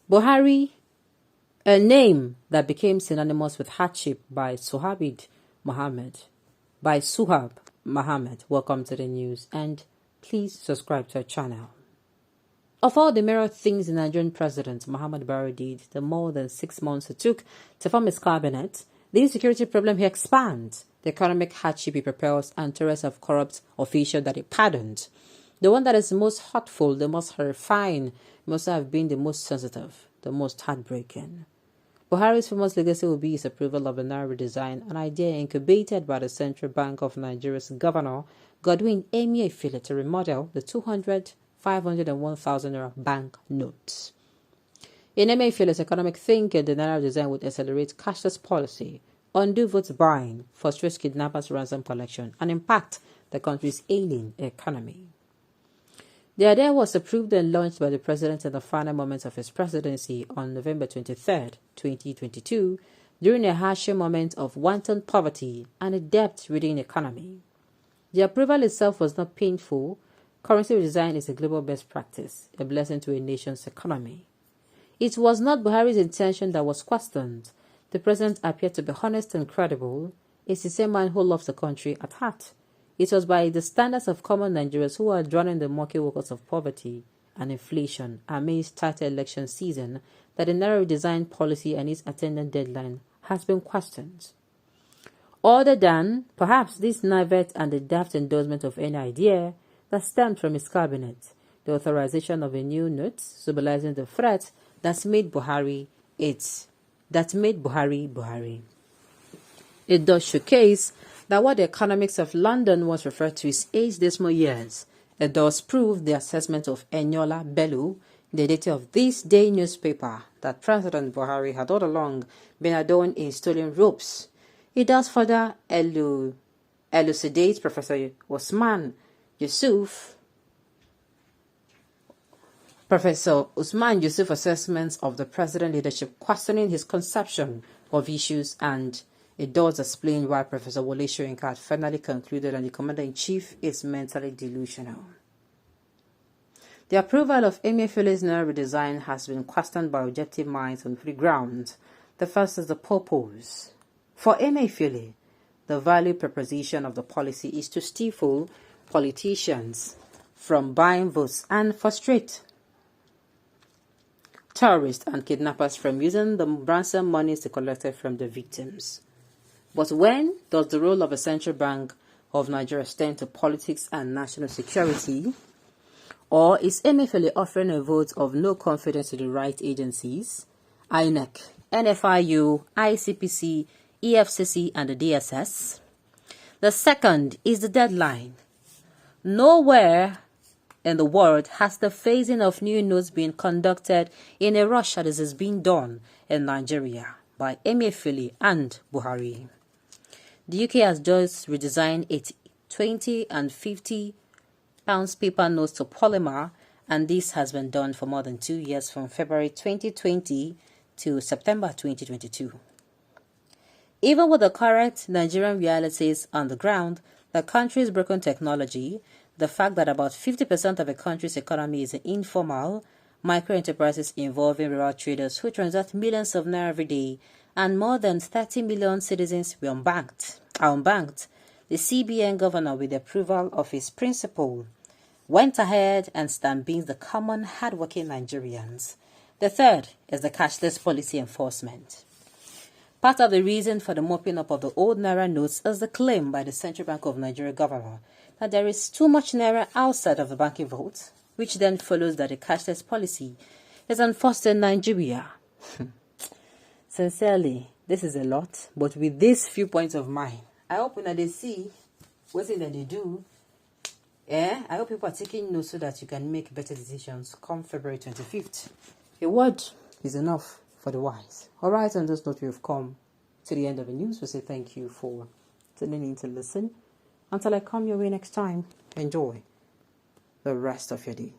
Buhari, a name that became synonymous with hardship by Suhab Mohammed. Welcome to the news and please subscribe to our channel. Of all the myriad things the Nigerian President Muhammad Buhari did, the more than 6 months it took to form his cabinet, the insecurity problem he expands, the economic hardship he propels, and terrors of corrupt officials that he pardoned. The one that is most hurtful, the most horrifying, must have been the most sensitive, the most heartbreaking. Buhari's famous legacy will be his approval of the Naira redesign, an idea incubated by the Central Bank of Nigeria's Governor Godwin Emefiele to remodel the 200, 500 and 1,000 Naira bank notes. In Emefiele's economic thinking, the Naira design would accelerate cashless policy, undo vote buying, frustrate kidnappers' ransom collection, and impact the country's ailing economy. The idea was approved and launched by the president in the final moments of his presidency on November 23, 2022, during a harsher moment of wanton poverty and a debt-ridden economy. The approval itself was not painful. Currency redesign is a global best practice, a blessing to a nation's economy. It was not Buhari's intention that was questioned. The president appeared to be honest and credible, a sincere man who loves the country at heart. It was by the standards of common Nigerians who are drowning the murky waters of poverty and inflation amidst tight election season that the Naira redesign policy and its attendant deadline has been questioned. Other than, perhaps, this naivete and the daft endorsement of any idea that stemmed from his cabinet, the authorization of a new note symbolizing the threat that made Buhari Buhari. It does showcase that what the economics of London was referred to as age decimal years. It does prove the assessment of Eniola Bello, the editor of This Day newspaper, that President Buhari had all along been adorned in stolen robes. It does further elucidate Professor Usman Yusuf's assessments of the president leadership, questioning his conception of issues, and it does explain why Professor Wole Soyinka had finally concluded that the Commander-in-Chief is mentally delusional. The approval of Emefiele's Naira redesign has been questioned by objective minds on 3 grounds. The first is the purpose. For Emefiele, the value proposition of the policy is to stifle politicians from buying votes and frustrate terrorists and kidnappers from using the ransom monies they collected from the victims. But when does the role of a central bank of Nigeria extend to politics and national security? Or is Emefiele offering a vote of no confidence to the right agencies, INEC, NFIU, ICPC, EFCC, and the DSS? The second is the deadline. Nowhere in the world has the phasing of new notes been conducted in a rush as is being done in Nigeria by Emefiele and Buhari. The UK has just redesigned its 20 and 50 pounds paper notes to polymer, and this has been done for more than 2 years, from February 2020 to September 2022. Even with the correct Nigerian realities on the ground, the country's broken technology, the fact that about 50% of the country's economy is informal, micro-enterprises involving rural traders who transact millions of naira every day, and more than 30 million citizens are unbanked, the CBN governor, with the approval of his principal, went ahead and stampeded the common hardworking Nigerians. The third is the cashless policy enforcement. Part of the reason for the mopping up of the old naira notes is the claim by the Central Bank of Nigeria governor that there is too much naira outside of the banking vault, which then follows that the cashless policy is enforced in Nigeria. Sincerely, this is a lot, but with these few points of mine, I hope when they see what that they do, I hope people are taking notes so that you can make better decisions come February 25th. A word is enough for the wise. Alright, on this note, we've come to the end of the news. We say thank you for tuning in to listen. Until I come your way next time, enjoy the rest of your day.